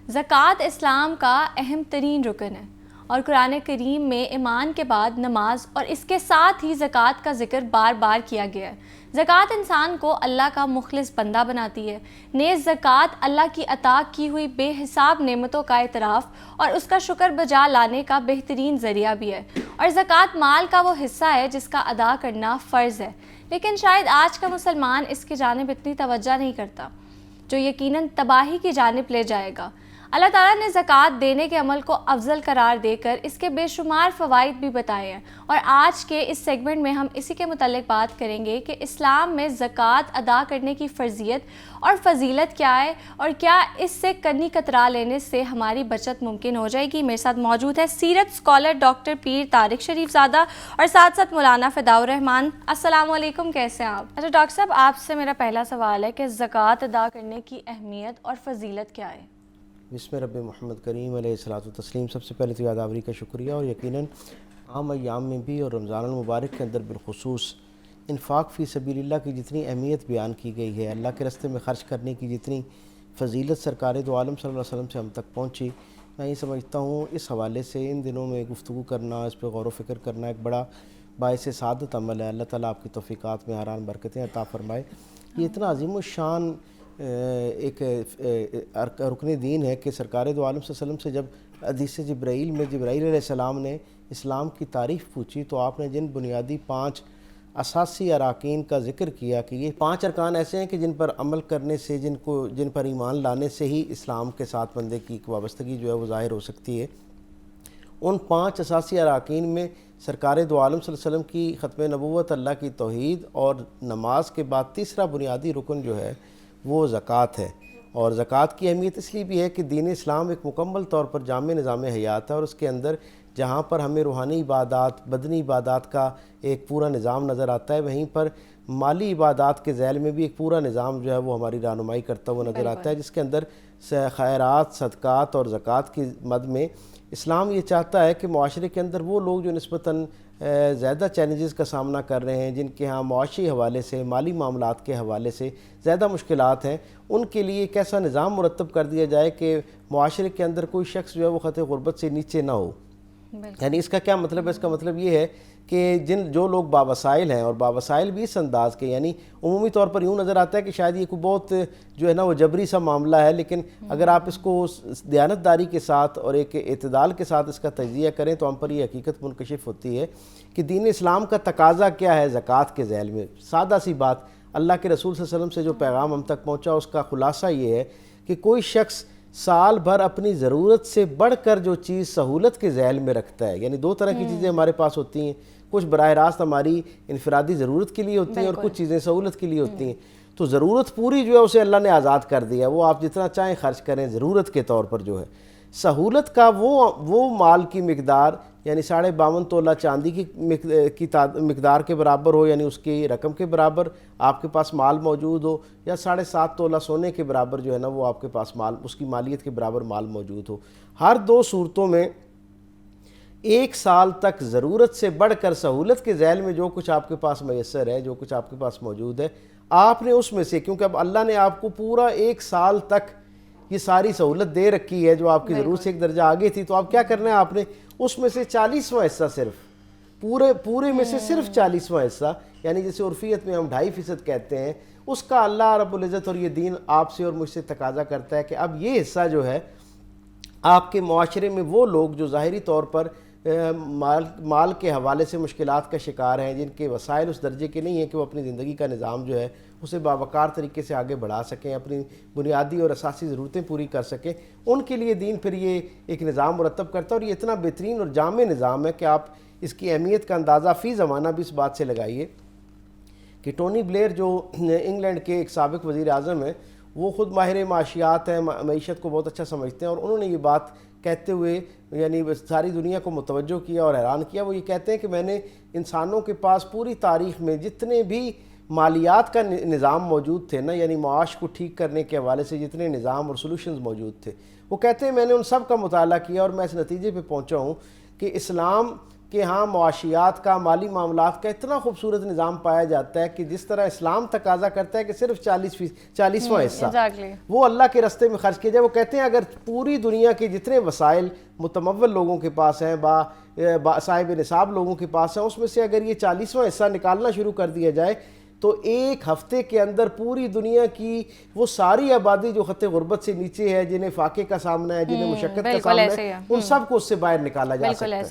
زکوٰۃ اسلام کا اہم ترین رکن ہے اور قرآن کریم میں ایمان کے بعد نماز اور اس کے ساتھ ہی زکوٰۃ کا ذکر بار بار کیا گیا ہے۔ زکوٰۃ انسان کو اللہ کا مخلص بندہ بناتی ہے۔ نیز زکوٰۃ اللہ کی عطا کی ہوئی بے حساب نعمتوں کا اعتراف اور اس کا شکر بجا لانے کا بہترین ذریعہ بھی ہے، اور زکوٰۃ مال کا وہ حصہ ہے جس کا ادا کرنا فرض ہے، لیکن شاید آج کا مسلمان اس کی جانب اتنی توجہ نہیں کرتا، جو یقیناً تباہی کی جانب لے جائے گا۔ اللہ تعالیٰ نے زکوٰۃ دینے کے عمل کو افضل قرار دے کر اس کے بے شمار فوائد بھی بتائے ہیں، اور آج کے اس سیگمنٹ میں ہم اسی کے متعلق بات کریں گے کہ اسلام میں زکوٰۃ ادا کرنے کی فرضیت اور فضیلت کیا ہے، اور کیا اس سے کنی کترا لینے سے ہماری بچت ممکن ہو جائے گی۔ میرے ساتھ موجود ہے سیرت اسکالر ڈاکٹر پیر طارق شریف زادہ اور ساتھ ساتھ مولانا فداء الرحمان۔ السلام علیکم، کیسے ہیں آپ؟ اچھا ڈاکٹر صاحب، آپ سے میرا پہلا سوال ہے کہ زکوٰۃ ادا کرنے کی اہمیت اور فضیلت کیا ہے؟ بسم رب محمد کریم علیہ الصلاۃ والتسلیم۔ سب سے پہلے تو یادآوری کا شکریہ، اور یقیناً عام ایام میں بھی اور رمضان المبارک کے اندر بالخصوص انفاق فی سبیل اللہ کی جتنی اہمیت بیان کی گئی ہے، اللہ کے راستے میں خرچ کرنے کی جتنی فضیلت سرکار دو عالم صلی اللہ علیہ وسلم سے ہم تک پہنچی، میں یہ سمجھتا ہوں اس حوالے سے ان دنوں میں گفتگو کرنا، اس پہ غور و فکر کرنا ایک بڑا باعث سعادت عمل ہے۔ اللہ تعالیٰ آپ کی توفیقات میں حران برکتیں عطا فرمائے۔ یہ اتنا عظیم الشان ایک رکن دین ہے کہ سرکار دو عالم صلی اللہ علیہ وسلم سے جب حدیث جبرائیل میں جبرائیل علیہ السلام نے اسلام کی تعریف پوچھی، تو آپ نے جن بنیادی 5 اساسی اراکین کا ذکر کیا کہ یہ 5 ارکان ایسے ہیں کہ جن پر عمل کرنے سے، جن پر ایمان لانے سے ہی اسلام کے ساتھ بندے کی وابستگی جو ہے وہ ظاہر ہو سکتی ہے۔ ان 5 اساسی اراکین میں سرکار دو عالم صلی اللہ علیہ وسلم کی ختم نبوت، اللہ کی توحید، اور نماز کے بعد تیسرا بنیادی رکن جو ہے وہ زکوٰۃ ہے۔ اور زکوٰۃ کی اہمیت اس لیے بھی ہے کہ دین اسلام ایک مکمل طور پر جامع نظام حیات ہے، اور اس کے اندر جہاں پر ہمیں روحانی عبادات، بدنی عبادات کا ایک پورا نظام نظر آتا ہے، وہیں پر مالی عبادات کے ذیل میں بھی ایک پورا نظام جو ہے وہ ہماری رہنمائی کرتا ہوا نظر آتا ہے، جس کے اندر خیرات، صدقات اور زکوٰۃ کی مد میں اسلام یہ چاہتا ہے کہ معاشرے کے اندر وہ لوگ جو نسبتاً زیادہ چیلنجز کا سامنا کر رہے ہیں، جن کے ہاں معاشی حوالے سے، مالی معاملات کے حوالے سے زیادہ مشکلات ہیں، ان کے لیے ایک ایسا نظام مرتب کر دیا جائے کہ معاشرے کے اندر کوئی شخص جو ہے وہ خط غربت سے نیچے نہ ہو۔ یعنی اس کا کیا مطلب ہے؟ اس کا مطلب یہ ہے کہ جو لوگ باوسائل ہیں، اور باوسائل بھی اس انداز کے، یعنی عمومی طور پر یوں نظر آتا ہے کہ شاید یہ کوئی بہت جو ہے نا وہ جبری سا معاملہ ہے، لیکن اگر آپ اس کو دیانتداری کے ساتھ اور ایک اعتدال کے ساتھ اس کا تجزیہ کریں تو ہم پر یہ حقیقت منکشف ہوتی ہے کہ دین اسلام کا تقاضا کیا ہے زکوٰۃ کے ذیل میں۔ سادہ سی بات، اللہ کے رسول صلی اللہ علیہ وسلم سے جو پیغام ہم تک پہنچا اس کا خلاصہ یہ ہے کہ کوئی شخص سال بھر اپنی ضرورت سے بڑھ کر جو چیز سہولت کے ذیل میں رکھتا ہے، یعنی 2 طرح کی چیزیں ہمارے پاس ہوتی ہیں، کچھ براہ راست ہماری انفرادی ضرورت کے لیے ہوتی ہیں اور کچھ چیزیں سہولت کے لیے ہوتی ہیں، تو ضرورت پوری جو ہے اسے اللہ نے آزاد کر دیا، وہ آپ جتنا چاہیں خرچ کریں ضرورت کے طور پر جو ہے۔ سہولت کا وہ مال کی مقدار، یعنی 52.5 تولہ چاندی کی مقدار کے برابر ہو، یعنی اس کی رقم کے برابر آپ کے پاس مال موجود ہو، یا 7.5 تولہ سونے کے برابر جو ہے نا وہ آپ کے پاس مال، اس کی مالیت کے برابر مال موجود ہو۔ ہر 2 صورتوں میں 1 سال تک ضرورت سے بڑھ کر سہولت کے ذیل میں جو کچھ آپ کے پاس میسر ہے، جو کچھ آپ کے پاس موجود ہے، آپ نے اس میں سے، کیونکہ اب اللہ نے آپ کو پورا 1 سال تک یہ ساری سہولت دے رکھی ہے جو آپ کی ضرورت سے ایک درجہ آگے تھی، تو آپ کیا کرنا ہے؟ آپ نے اس میں سے 40واں حصہ، صرف پورے میں سے صرف 40واں حصہ، یعنی جیسے عرفیت میں ہم 2.5% کہتے ہیں، اس کا اللہ رب العزت اور یہ دین آپ سے اور مجھ سے تقاضا کرتا ہے کہ اب یہ حصہ جو ہے آپ کے معاشرے میں وہ لوگ جو ظاہری طور پر مال کے حوالے سے مشکلات کا شکار ہیں، جن کے وسائل اس درجے کے نہیں ہیں کہ وہ اپنی زندگی کا نظام جو ہے اسے باوقار طریقے سے آگے بڑھا سکیں، اپنی بنیادی اور اساسی ضرورتیں پوری کر سکیں، ان کے لیے دین پھر یہ ایک نظام مرتب کرتا ہے، اور یہ اتنا بہترین اور جامع نظام ہے کہ آپ اس کی اہمیت کا اندازہ فی زمانہ بھی اس بات سے لگائیے کہ ٹونی بلیئر جو انگلینڈ کے ایک سابق وزیر اعظم ہیں، وہ خود ماہر معاشیات ہیں، معیشت کو بہت اچھا سمجھتے ہیں، اور انہوں نے یہ بات کہتے ہوئے یعنی ساری دنیا کو متوجہ کیا اور حیران کیا۔ وہ یہ کہتے ہیں کہ میں نے انسانوں کے پاس پوری تاریخ میں جتنے بھی مالیات کا نظام موجود تھے نا، یعنی معاش کو ٹھیک کرنے کے حوالے سے جتنے نظام اور سولوشنز موجود تھے، وہ کہتے ہیں میں نے ان سب کا مطالعہ کیا اور میں اس نتیجے پہ پہنچا ہوں کہ اسلام کہ ہاں معاشیات کا، مالی معاملات کا اتنا خوبصورت نظام پایا جاتا ہے کہ جس طرح اسلام تقاضا کرتا ہے کہ صرف 40واں حصہ وہ اللہ کے راستے میں خرچ کیا جائے. وہ کہتے ہیں اگر پوری دنیا کے جتنے وسائل متمول لوگوں کے پاس ہیں، صاحب نصاب لوگوں کے پاس ہیں، اس میں سے اگر یہ 40واں حصہ نکالنا شروع کر دیا جائے تو ایک ہفتے کے اندر پوری دنیا کی وہ ساری آبادی جو خط غربت سے نیچے ہے، جنہیں فاقے کا سامنا ہے، جنہیں مشقت کا سامنا ہے، ان سب کو اس سے باہر نکالا جا سکتا ہے.